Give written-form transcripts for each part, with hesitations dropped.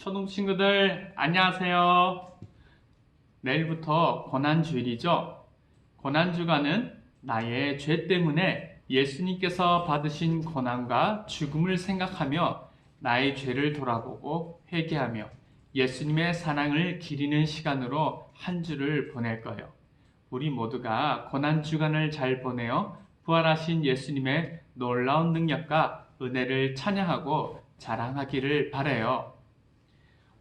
초등 친구들 안녕하세요. 내일부터 고난주일이죠. 고난주간은 나의 죄 때문에 예수님께서 받으신 고난과 죽음을 생각하며 나의 죄를 돌아보고 회개하며 예수님의 사랑을 기리는 시간으로 한 주를 보낼 거예요. 우리 모두가 고난주간을 잘 보내어 부활하신 예수님의 놀라운 능력과 은혜를 찬양하고 자랑하기를 바라요.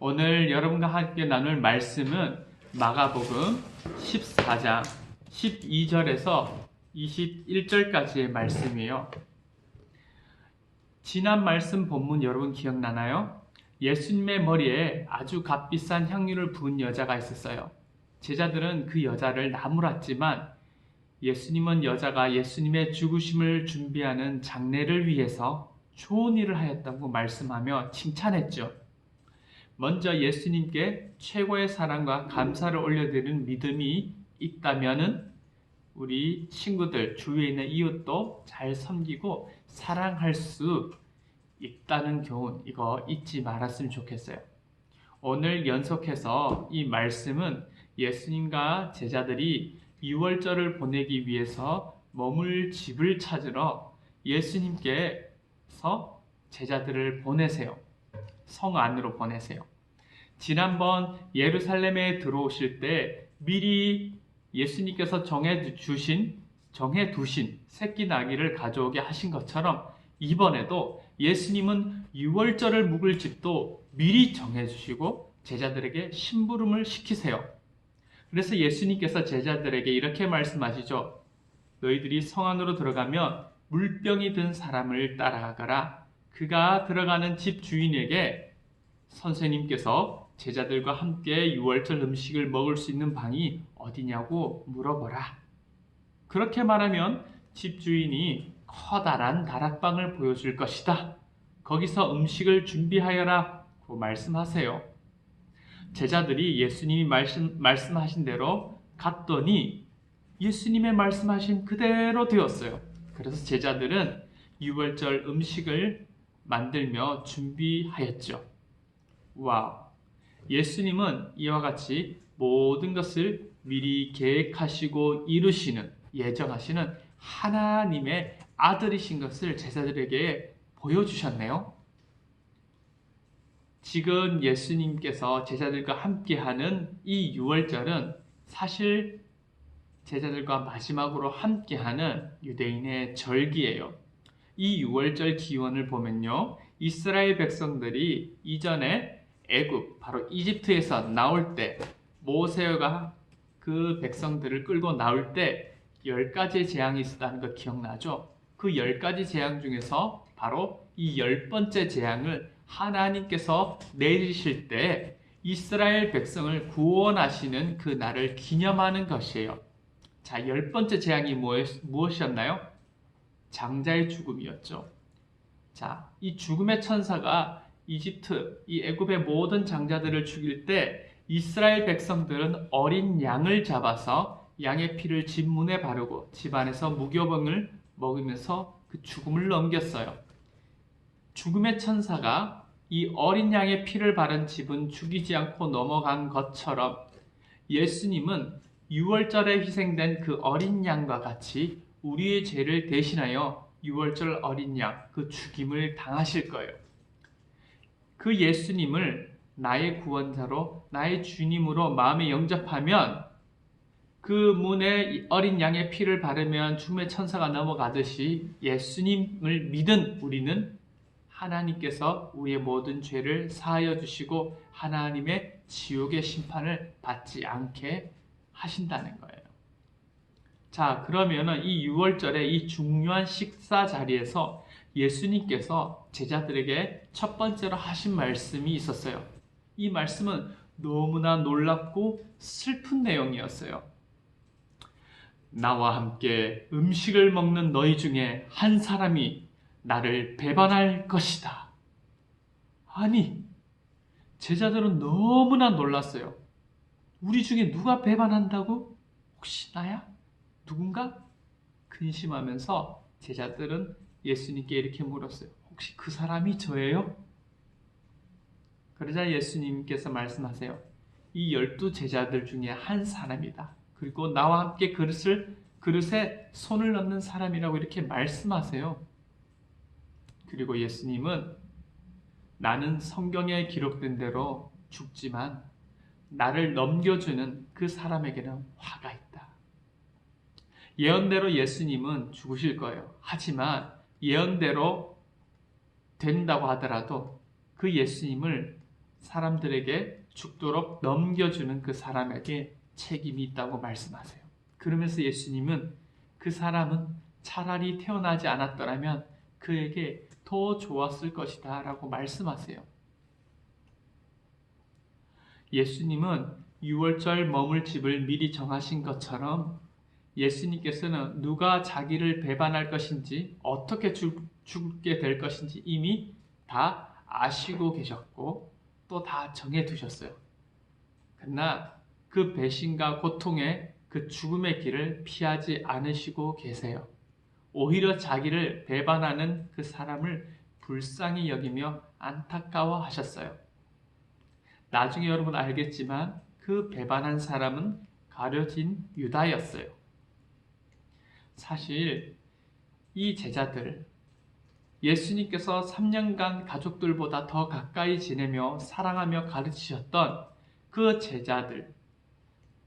오늘 여러분과 함께 나눌 말씀은 마가복음 14장 12절에서 21절까지의 말씀이에요. 지난 말씀 본문 여러분 기억나나요? 예수님의 머리에 아주 값비싼 향유를 부은 여자가 있었어요. 제자들은 그 여자를 나무랐지만 예수님은 여자가 예수님의 죽으심을 준비하는 장례를 위해서 좋은 일을 하였다고 말씀하며 칭찬했죠. 먼저 예수님께 최고의 사랑과 감사를 올려드리는 믿음이 있다면은 우리 친구들, 주위에 있는 이웃도 잘 섬기고 사랑할 수 있다는 교훈, 이거 잊지 말았으면 좋겠어요. 오늘 연속해서 이 말씀은 예수님과 제자들이 유월절을 보내기 위해서 머물 집을 찾으러 예수님께서 제자들을 보내세요. 성 안으로 보내세요. 지난번 예루살렘에 들어오실 때 미리 예수님께서 정해두신 새끼 나귀를 가져오게 하신 것처럼 이번에도 예수님은 유월절을 묵을 집도 미리 정해주시고 제자들에게 심부름을 시키세요. 그래서 예수님께서 제자들에게 이렇게 말씀하시죠. 너희들이 성 안으로 들어가면 물병이 든 사람을 따라가거라. 그가 들어가는 집 주인에게 선생님께서 제자들과 함께 유월절 음식을 먹을 수 있는 방이 어디냐고 물어보라. 그렇게 말하면 집주인이 커다란 다락방을 보여줄 것이다. 거기서 음식을 준비하여라 고 말씀하세요. 제자들이 예수님이 말씀하신 대로 갔더니 예수님의 말씀하신 그대로 되었어요. 그래서 제자들은 유월절 음식을 만들며 준비하였죠. 와우! 예수님은 이와 같이 모든 것을 미리 계획하시고 이루시는, 예정하시는 하나님의 아들이신 것을 제자들에게 보여주셨네요. 지금 예수님께서 제자들과 함께하는 이 유월절은 사실 제자들과 마지막으로 함께하는 유대인의 절기예요. 이 유월절 기원을 보면요, 이스라엘 백성들이 이전에 애굽, 바로 이집트에서 나올 때 모세가 그 백성들을 끌고 나올 때 10가지의 재앙이 있었다는 거 기억나죠? 그 10가지 재앙 중에서 바로 이 10번째 재앙을 하나님께서 내리실 때 이스라엘 백성을 구원하시는 그 날을 기념하는 것이에요. 자, 10번째 재앙이 무엇이었나요? 장자의 죽음이었죠. 자, 이 죽음의 천사가 이집트, 이 애굽의 모든 장자들을 죽일 때 이스라엘 백성들은 어린 양을 잡아서 양의 피를 집 문에 바르고 집 안에서 무교병을 먹으면서 그 죽음을 넘겼어요. 죽음의 천사가 이 어린 양의 피를 바른 집은 죽이지 않고 넘어간 것처럼 예수님은 유월절에 희생된 그 어린 양과 같이 우리의 죄를 대신하여 유월절 어린 양, 그 죽임을 당하실 거예요. 그 예수님을 나의 구원자로, 나의 주님으로 마음에 영접하면 그 문에 어린 양의 피를 바르면 죽음의 천사가 넘어가듯이 예수님을 믿은 우리는 하나님께서 우리의 모든 죄를 사하여 주시고 하나님의 지옥의 심판을 받지 않게 하신다는 거예요. 자, 그러면은 이 유월절에 이 중요한 식사 자리에서 예수님께서 제자들에게 첫 번째로 하신 말씀이 있었어요. 이 말씀은 너무나 놀랍고 슬픈 내용이었어요. 나와 함께 음식을 먹는 너희 중에 한 사람이 나를 배반할 것이다. 아니, 제자들은 너무나 놀랐어요. 우리 중에 누가 배반한다고? 혹시 나야? 누군가? 근심하면서 제자들은 예수님께 이렇게 물었어요. 혹시 그 사람이 저예요? 그러자 예수님께서 말씀하세요. 이 12제자들 중에 한 사람이다. 그리고 나와 함께 그릇에 손을 넣는 사람이라고 이렇게 말씀하세요. 그리고 예수님은 나는 성경에 기록된 대로 죽지만 나를 넘겨주는 그 사람에게는 화가 있다. 예언대로 예수님은 죽으실 거예요. 하지만 예언대로 된다고 하더라도 그 예수님을 사람들에게 죽도록 넘겨주는 그 사람에게 책임이 있다고 말씀하세요. 그러면서 예수님은 그 사람은 차라리 태어나지 않았더라면 그에게 더 좋았을 것이다 라고 말씀하세요. 예수님은 6월절 머물 집을 미리 정하신 것처럼 예수님께서는 누가 자기를 배반할 것인지 어떻게 죽게 될 것인지 이미 다 아시고 계셨고 또 다 정해두셨어요. 그러나 그 배신과 고통의 그 죽음의 길을 피하지 않으시고 계세요. 오히려 자기를 배반하는 그 사람을 불쌍히 여기며 안타까워하셨어요. 나중에 여러분 알겠지만 그 배반한 사람은 가려진 유다였어요. 사실 이 제자들, 예수님께서 3년간 가족들보다 더 가까이 지내며 사랑하며 가르치셨던 그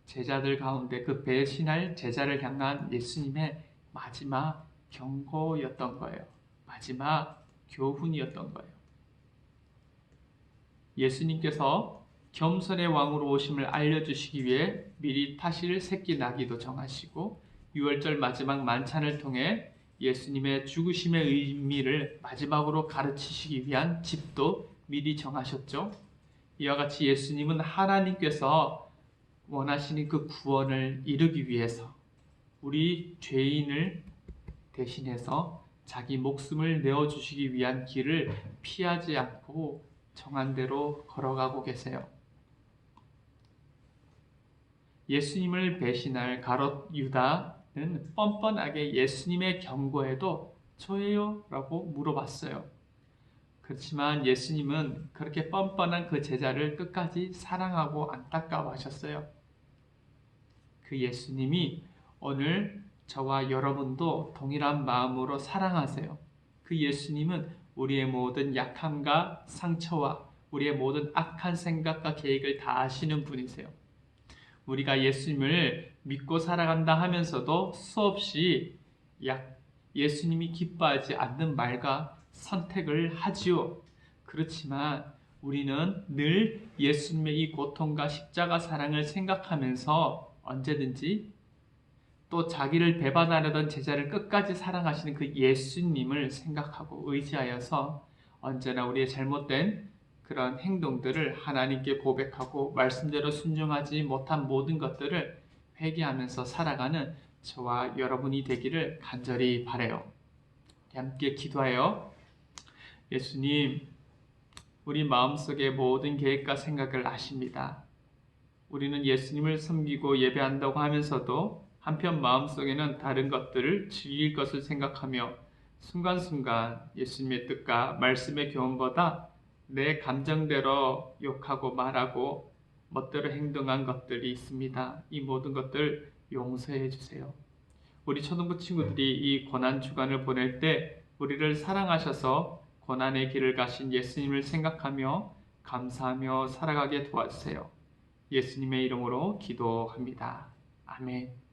제자들 가운데 그 배신할 제자를 향한 예수님의 마지막 경고였던 거예요. 마지막 교훈이었던 거예요. 예수님께서 겸손의 왕으로 오심을 알려주시기 위해 미리 타실 새끼 나귀도 정하시고 6월절 마지막 만찬을 통해 예수님의 죽으심의 의미를 마지막으로 가르치시기 위한 집도 미리 정하셨죠. 이와 같이 예수님은 하나님께서 원하시는 그 구원을 이루기 위해서 우리 죄인을 대신해서 자기 목숨을 내어주시기 위한 길을 피하지 않고 정한 대로 걸어가고 계세요. 예수님을 배신할 가롯 유다는 뻔뻔하게 예수님의 경고에도 저예요? 라고 물어봤어요. 그렇지만 예수님은 그렇게 뻔뻔한 그 제자를 끝까지 사랑하고 안타까워하셨어요. 그 예수님이 오늘 저와 여러분도 동일한 마음으로 사랑하세요. 그 예수님은 우리의 모든 약함과 상처와 우리의 모든 악한 생각과 계획을 다 아시는 분이세요. 우리가 예수님을 믿고 살아간다 하면서도 수없이 예수님이 기뻐하지 않는 말과 선택을 하지요. 그렇지만 우리는 늘 예수님의 이 고통과 십자가 사랑을 생각하면서 언제든지 또 자기를 배반하려던 제자를 끝까지 사랑하시는 그 예수님을 생각하고 의지하여서 언제나 우리의 잘못된 그런 행동들을 하나님께 고백하고 말씀대로 순종하지 못한 모든 것들을 회개하면서 살아가는 저와 여러분이 되기를 간절히 바라요. 함께 기도하여 예수님, 우리 마음속의 모든 계획과 생각을 아십니다. 우리는 예수님을 섬기고 예배한다고 하면서도 한편 마음속에는 다른 것들을 즐길 것을 생각하며 순간순간 예수님의 뜻과 말씀의 교훈보다 내 감정대로 욕하고 말하고 멋대로 행동한 것들이 있습니다. 이 모든 것들 용서해 주세요. 우리 초등부 친구들이 이 고난주간을 보낼 때 우리를 사랑하셔서 고난의 길을 가신 예수님을 생각하며 감사하며 살아가게 도와주세요. 예수님의 이름으로 기도합니다. 아멘.